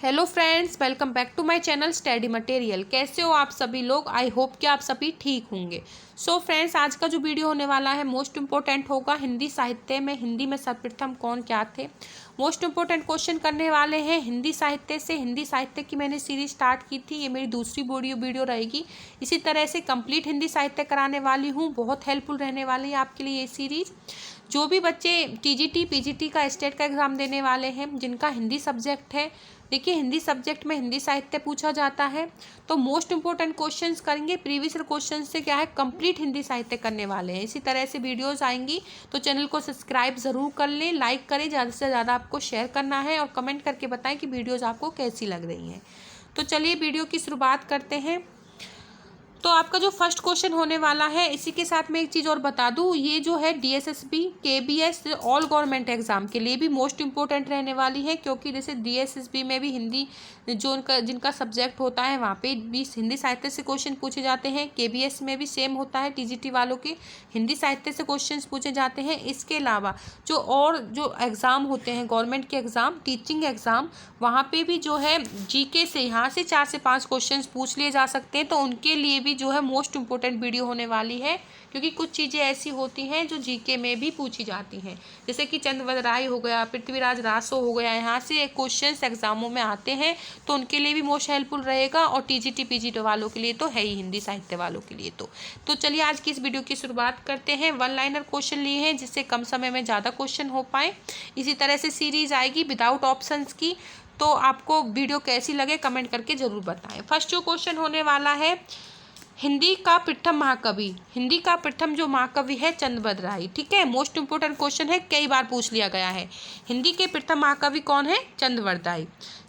Hello friends, welcome back to my channel study material. कैसे हो आप सभी लोग? आई होप कि आप सभी ठीक होंगे। सो फ्रेंड्स, आज का जो वीडियो होने वाला है मोस्ट इम्पोर्टेंट होगा। हिंदी साहित्य में हिंदी में सर्वप्रथम कौन क्या थे, मोस्ट इम्पोर्टेंट क्वेश्चन करने वाले हैं हिंदी साहित्य से। हिंदी साहित्य की मैंने सीरीज स्टार्ट की थी, ये मेरी दूसरी वीडियो रहेगी। इसी तरह से कंप्लीट हिंदी साहित्य कराने वाली हूँ, बहुत हेल्पफुल रहने वाली है आपके लिए ये सीरीज। जो भी बच्चे टीजीटी पीजीटी का स्टेट का एग्ज़ाम देने वाले हैं, जिनका हिंदी सब्जेक्ट है, देखिए हिंदी सब्जेक्ट में हिंदी साहित्य पूछा जाता है, तो मोस्ट इंपॉर्टेंट क्वेश्चंस करेंगे। प्रीवियस क्वेश्चन से क्या है, कंप्लीट हिंदी साहित्य करने वाले हैं। इसी तरह से वीडियोस आएंगी, तो चैनल को सब्सक्राइब ज़रूर कर लें, लाइक करें, ज़्यादा से ज़्यादा आपको शेयर करना है और कमेंट करके बताएं कि वीडियोज़ आपको कैसी लग रही हैं। तो चलिए वीडियो की शुरुआत करते हैं। तो आपका जो फर्स्ट क्वेश्चन होने वाला है, इसी के साथ मैं एक चीज़ और बता दूं, ये जो है DSSB KBS all government exam के लिए भी मोस्ट इंपॉर्टेंट रहने वाली है, क्योंकि जैसे डीएसएसबी में भी हिंदी जो जिनका सब्जेक्ट होता है वहाँ पे भी हिंदी साहित्य से क्वेश्चन पूछे जाते हैं। केबीएस में भी सेम होता है, टीजीटी वालों के हिंदी साहित्य से क्वेश्चन पूछे जाते हैं। इसके अलावा जो एग्ज़ाम होते हैं गवर्नमेंट के एग्ज़ाम, टीचिंग एग्ज़ाम, वहाँ पे भी जो है जीके से यहाँ से 4 से 5 क्वेश्चन पूछ लिए जा सकते हैं। तो उनके लिए भी जो है मोस्ट इम्पोर्टेंट वीडियो होने वाली है, क्योंकि कुछ चीज़ें ऐसी होती हैं जो जीके में भी पूछी जाती हैं, जैसे कि चंद्रवद राय हो गया, पृथ्वीराज रासो हो गया, यहाँ से क्वेश्चंस एग्जामों में आते हैं, तो उनके लिए भी मोस्ट हेल्पफुल रहेगा। और टीजीटी पीजीटी वालों के लिए तो है ही, हिंदी साहित्य वालों के लिए तो चलिए आज की इस वीडियो की शुरुआत करते हैं। वन लाइनर क्वेश्चन लिए हैं, जिससे कम समय में ज़्यादा क्वेश्चन हो पाए। इसी तरह से सीरीज आएगी विदाउट ऑप्शंस की। तो आपको वीडियो कैसी लगे कमेंट करके ज़रूर बताएं। फर्स्ट जो क्वेश्चन होने वाला है, हिंदी का प्रथम महाकवि, हिंदी का प्रथम जो महाकवि है चंद्रवद राय। ठीक है, मोस्ट इंपोर्टेंट क्वेश्चन है, कई बार पूछ लिया गया है। हिंदी के प्रथम महाकवि कौन है? चंद्रवद राय।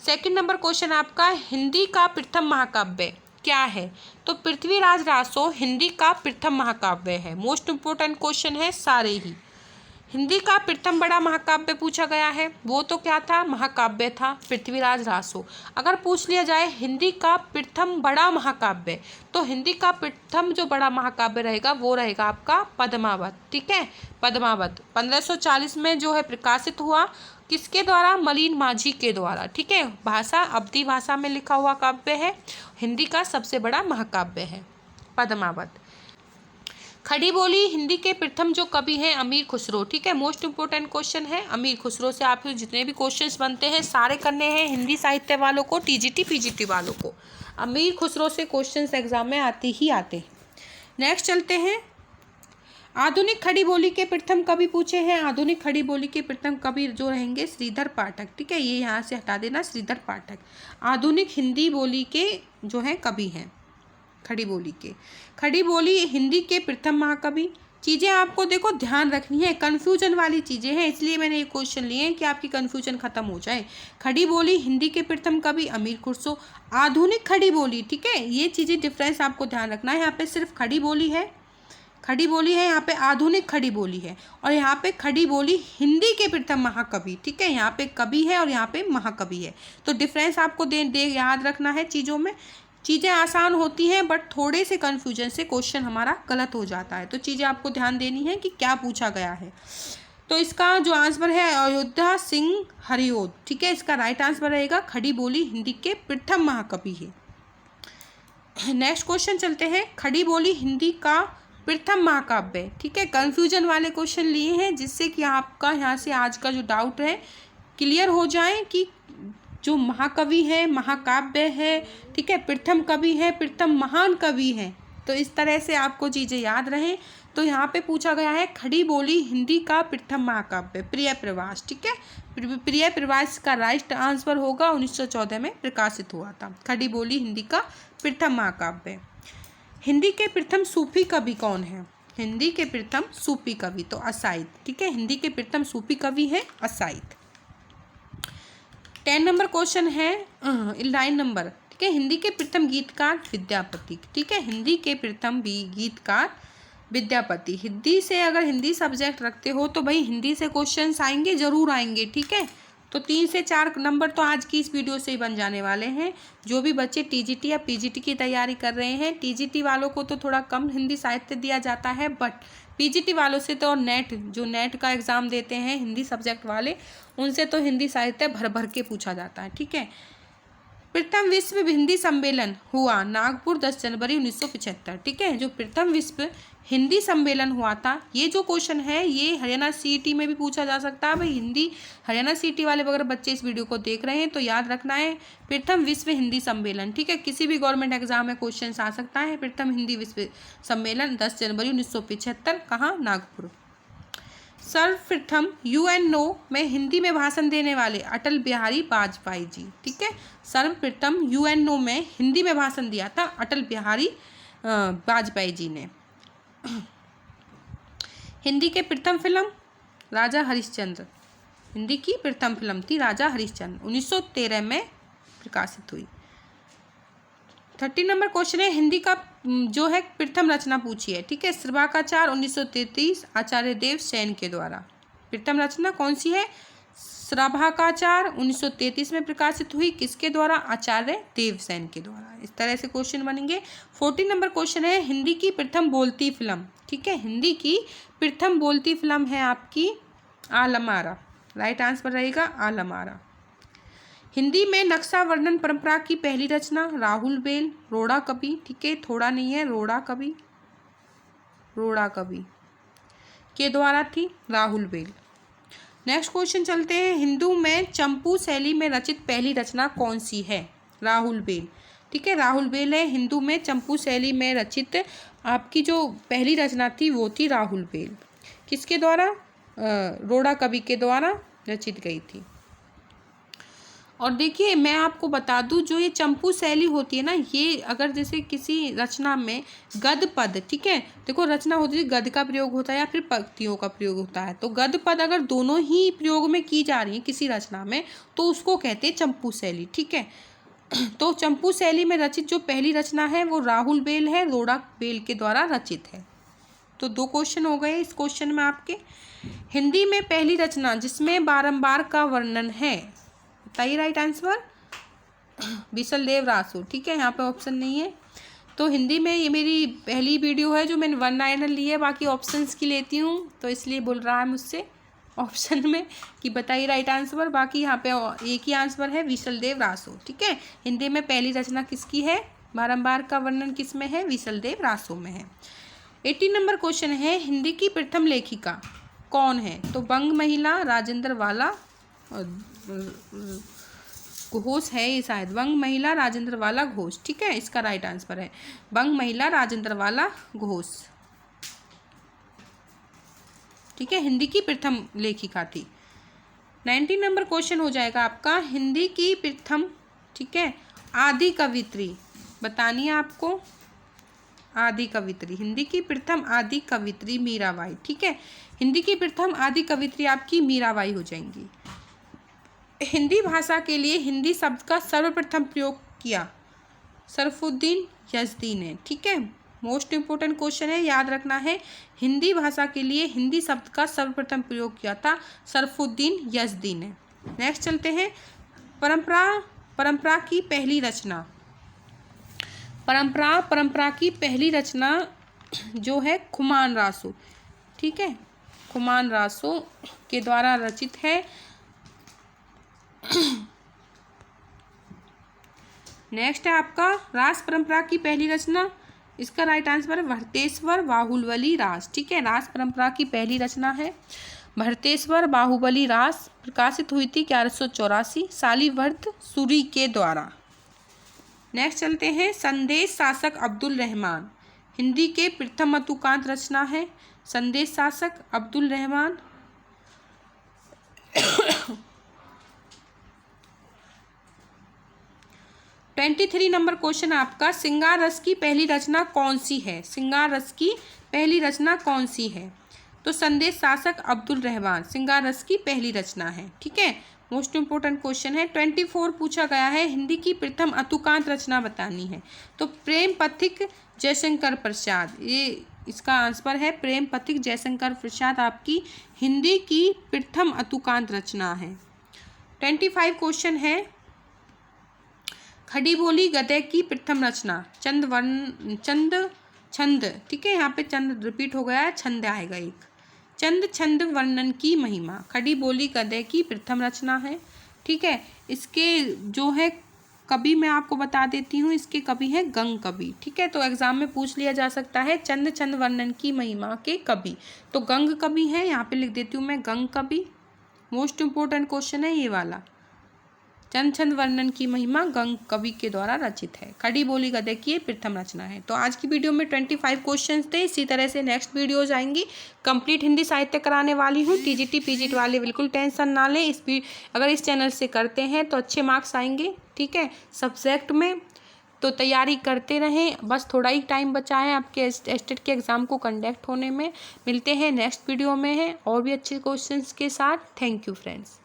सेकंड नंबर क्वेश्चन आपका, हिंदी का प्रथम महाकाव्य क्या है? तो पृथ्वीराज रासो हिंदी का प्रथम महाकाव्य है। मोस्ट इंपोर्टेंट क्वेश्चन है सारे ही। हिंदी का प्रथम बड़ा महाकाव्य पूछा गया है, वो तो क्या था? महाकाव्य था पृथ्वीराज रासो। अगर पूछ लिया जाए हिंदी का प्रथम बड़ा महाकाव्य, तो हिंदी का प्रथम जो बड़ा महाकाव्य रहेगा वो रहेगा आपका पद्मावत। ठीक है, पद्मावत 1540 में जो है प्रकाशित हुआ, किसके द्वारा? मलिन माझी के द्वारा। ठीक है, भाषा अवधी भाषा में लिखा हुआ काव्य है, हिंदी का सबसे बड़ा महाकाव्य है पद्मावत। खड़ी बोली हिंदी के प्रथम जो कवि हैं अमीर खुसरो। ठीक है, मोस्ट इंपोर्टेंट क्वेश्चन है। अमीर खुसरो से आप जितने भी क्वेश्चंस बनते हैं सारे करने हैं हिंदी साहित्य वालों को, टीजीटी पीजीटी वालों को। अमीर खुसरो से क्वेश्चंस एग्जाम में आते ही आते हैं। नेक्स्ट चलते हैं, आधुनिक खड़ी बोली के प्रथम कवि पूछे हैं। आधुनिक खड़ी बोली के प्रथम कवि जो रहेंगे श्रीधर पाठक। ठीक है, ये यहाँ से हटा देना, श्रीधर पाठक आधुनिक हिंदी बोली के जो है कवि हैं। खड़ी बोली के, खड़ी बोली हिंदी के प्रथम महाकवि। चीज़ें आपको देखो ध्यान रखनी है, कन्फ्यूजन वाली चीज़ें हैं, इसलिए मैंने ये क्वेश्चन लिए हैं कि आपकी कन्फ्यूजन खत्म हो जाए। खड़ी बोली हिंदी के प्रथम कवि अमीर खुसरो। आधुनिक खड़ी बोली, ठीक है, ये चीज़ें डिफरेंस आपको ध्यान रखना है। यहाँ पे सिर्फ खड़ी बोली है, खड़ी बोली है, यहाँ पे आधुनिक खड़ी बोली है, और यहाँ पे खड़ी बोली हिंदी के प्रथम महाकवि। ठीक है, यहाँ पे कवि है और यहाँ पे महाकवि है, तो डिफरेंस आपको दे याद रखना है चीज़ों में। चीज़ें आसान होती हैं, बट थोड़े से कन्फ्यूजन से क्वेश्चन हमारा गलत हो जाता है, तो चीज़ें आपको ध्यान देनी है कि क्या पूछा गया है। तो इसका जो आंसर है अयोध्या सिंह हरिओद। ठीक है, इसका राइट आंसर रहेगा खड़ी बोली हिंदी के प्रथम महाकवि है। नेक्स्ट क्वेश्चन चलते हैं, खड़ी बोली हिंदी का प्रथम महाकाव्य। ठीक है, कन्फ्यूजन वाले क्वेश्चन लिए हैं, जिससे कि आपका यहाँ से आज का जो डाउट है क्लियर हो जाए कि जो महाकवि है महाकाव्य है, ठीक है, प्रथम कवि है, प्रथम महान कवि है। तो इस तरह से आपको चीज़ें याद रहें। तो यहाँ पे पूछा गया है खड़ी बोली हिंदी का प्रथम महाकाव्य प्रिय प्रवास। ठीक है, प्रिय प्रवास का राइट आंसर होगा, 1914 में प्रकाशित हुआ था। खड़ी बोली हिंदी का प्रथम महाकाव्य। हिंदी के प्रथम सूफी कवि कौन है? हिंदी के प्रथम सूफी कवि तो असाइद। ठीक है, हिंदी के प्रथम सूफी कवि है असाइद। 10 नंबर क्वेश्चन है, 9 नंबर। ठीक है, हिंदी के प्रथम गीतकार विद्यापति। ठीक है, हिंदी के प्रथम भी गीतकार विद्यापति। हिंदी से अगर हिंदी सब्जेक्ट रखते हो तो भाई हिंदी से क्वेश्चंस आएंगे, जरूर आएंगे। ठीक है, तो 3 से 4 नंबर तो आज की इस वीडियो से ही बन जाने वाले हैं। जो भी बच्चे टीजीटी या पीजीटी की तैयारी कर रहे हैं, टीजीटी वालों को तो थोड़ा कम हिंदी साहित्य दिया जाता है, बट पीजीटी वालों से तो, जो नेट का एग्ज़ाम देते हैं हिंदी सब्जेक्ट वाले, उनसे तो हिंदी साहित्य भर भर के पूछा जाता है। ठीक है, प्रथम विश्व हिंदी सम्मेलन हुआ नागपुर 10 जनवरी 1975। ठीक है, जो प्रथम विश्व हिंदी सम्मेलन हुआ था, ये जो क्वेश्चन है ये हरियाणा सीईटी में भी पूछा जा सकता है। भाई हिंदी हरियाणा सीईटी वाले अगर बच्चे इस वीडियो को देख रहे हैं तो याद रखना है प्रथम विश्व हिंदी सम्मेलन। ठीक है, किसी भी गवर्नमेंट एग्जाम में क्वेश्चन आ सकता है। प्रथम हिंदी विश्व सम्मेलन 10 जनवरी 1975, कहाँ? नागपुर। सर्वप्रथम यूएनओ में हिंदी में भाषण देने वाले अटल बिहारी वाजपेयी जी। ठीक है, सर्वप्रथम यूएनओ में हिंदी में भाषण दिया था अटल बिहारी वाजपेयी जी ने। हिंदी के प्रथम फिल्म राजा हरिश्चंद्र, हिंदी की प्रथम फिल्म थी राजा हरिश्चंद्र, 1913 में प्रकाशित हुई। 30 नंबर क्वेश्चन है, हिंदी का जो है प्रथम रचना पूछी है। ठीक है, श्रभाकाचार 1933 आचार्य देव सेन के द्वारा। प्रथम रचना कौन सी है? श्रभाकाचार 1933 में प्रकाशित हुई, किसके द्वारा? आचार्य देव सेन के द्वारा। इस तरह से क्वेश्चन बनेंगे। 40 नंबर क्वेश्चन है, हिंदी की प्रथम बोलती फिल्म। ठीक है, हिंदी की प्रथम बोलती फिल्म है आपकी आलमारा। राइट आंसर रहेगा आलमारा। हिंदी में नक्शा वर्णन परंपरा की पहली रचना राहुल बेल, रोड़ा कवि। ठीक है, थोड़ा नहीं है, रोड़ा कवि, रोड़ा कवि के द्वारा थी, राहुल बेल। नेक्स्ट क्वेश्चन चलते हैं, हिंदू में चंपू शैली में रचित पहली रचना कौन सी है? राहुल बेल। ठीक है, राहुल बेल है। हिंदू में चंपू शैली में रचित आपकी जो पहली रचना थी वो थी राहुल बेल। किसके द्वारा? रोड़ा कवि के द्वारा रचित गई थी। और देखिए मैं आपको बता दूं, जो ये चंपू शैली होती है ना, ये अगर जैसे किसी रचना में गद्य पद, ठीक है, देखो रचना होती है गद्य का प्रयोग होता है या फिर पंक्तियों का प्रयोग होता है, तो गद्य पद अगर दोनों ही प्रयोग में की जा रही है किसी रचना में तो उसको कहते हैं चंपू शैली। ठीक है, तो चंपू शैली में रचित जो पहली रचना है वो राहुल बेल है, रोड़ा बेल के द्वारा रचित है। तो 2 क्वेश्चन हो गए इस क्वेश्चन में आपके। हिंदी में पहली रचना जिसमें बारंबार का वर्णन है, बताइए राइट आंसर। विशलदेव रासो। ठीक है, यहाँ पे ऑप्शन नहीं है। तो हिंदी में ये मेरी पहली वीडियो है जो मैंने 1 लाइनर ली है, बाकी ऑप्शंस की लेती हूँ तो इसलिए बोल रहा है मुझसे ऑप्शन में कि बताइए राइट आंसर। बाकी यहाँ पे एक ही आंसर है, विशलदेव रासो। ठीक है, हिंदी में पहली रचना किसकी है? बारंबार का वर्णन किस में है? विशलदेव रासो में है। 18 नंबर क्वेश्चन है, हिंदी की प्रथम लेखिका कौन है? तो बंग महिला राजेंद्र वाला घोष है ये शायद, बंग महिला राजेंद्र वाला घोष। ठीक है, इसका राइट आंसर है बंग महिला राजेंद्र वाला घोष। ठीक है, हिंदी की प्रथम लेखिका थी। 19 नंबर क्वेश्चन हो जाएगा आपका, हिंदी की प्रथम, ठीक है, आदि कवित्री बतानी है आपको। आदि कवित्री, हिंदी की प्रथम आदि कवित्री मीराबाई। ठीक है, हिंदी की प्रथम आदि कवित्री आपकी मीराबाई हो जाएंगी। हिंदी भाषा के लिए हिंदी शब्द का सर्वप्रथम प्रयोग किया शरफुद्दीन यज़दी ने। ठीक है, मोस्ट इम्पोर्टेंट क्वेश्चन है, याद रखना है। हिंदी भाषा के लिए हिंदी शब्द का सर्वप्रथम प्रयोग किया था शरफुद्दीन यज़दी ने। नेक्स्ट चलते हैं, परंपरा की पहली रचना। परंपरा की पहली रचना जो है खुमान रासो। ठीक है, खुमान रासो के द्वारा रचित है। नेक्स्ट है आपका रास परंपरा की पहली रचना, इसका राइट आंसर है भरतेश्वर बाहुबली रास। ठीक है, रास परंपरा की पहली रचना है भरतेश्वर बाहुबली रास, प्रकाशित हुई थी 1184 शालिवर्ध सूरी के द्वारा। नेक्स्ट चलते हैं, संदेश शासक अब्दुल रहमान हिंदी के प्रथम मतुकांत रचना है। संदेश शासक अब्दुल रहमान। 23 नंबर क्वेश्चन आपका, श्रृंगार रस की पहली रचना कौन सी है? श्रृंगार रस की पहली रचना कौन सी है? तो संदेश शासक अब्दुल रहमान श्रृंगार रस की पहली रचना है। ठीक है, मोस्ट इंपोर्टेंट क्वेश्चन है। 24 पूछा गया है, हिंदी की प्रथम अतुकांत रचना बतानी है। तो प्रेम पथिक जयशंकर प्रसाद, ये इसका आंसर है प्रेम पथिक जयशंकर प्रसाद आपकी हिंदी की प्रथम अतुकांत रचना है। 25 क्वेश्चन है, खड़ी बोली गद्य की प्रथम रचना चंद छंद। ठीक है, यहाँ पे चंद रिपीट हो गया है, छंद आएगा एक। चंद छंद वर्णन की महिमा खड़ी बोली गद्य की प्रथम रचना है। ठीक है, इसके जो है कवि मैं आपको बता देती हूँ, इसके कवि हैं गंग कवि। ठीक है, तो एग्जाम में पूछ लिया जा सकता है चंद छंद वर्णन की महिमा के कवि, तो गंग कवि है, यहाँ पे लिख देती हूँ मैं गंग कवि। मोस्ट इम्पोर्टेंट क्वेश्चन है ये वाला, चंद छंद वर्णन की महिमा गंग कवि के द्वारा रचित है। खड़ी बोली गद्य की प्रथम रचना है। तो आज की वीडियो में 25 क्वेश्चंस थे। इसी तरह से नेक्स्ट वीडियोज आएंगी, कंप्लीट हिंदी साहित्य कराने वाली हूँ। टीजीटी पीजीटी वाले बिल्कुल टेंशन ना लें, अगर इस चैनल से करते हैं तो अच्छे मार्क्स आएंगे। ठीक है, सब्जेक्ट में तो तैयारी करते रहें, बस थोड़ा ही टाइम बचा है आपके स्टेट के एग्ज़ाम को कंडक्ट होने में। मिलते हैं नेक्स्ट वीडियो में है और भी अच्छे क्वेश्चंस के साथ। Thank you friends.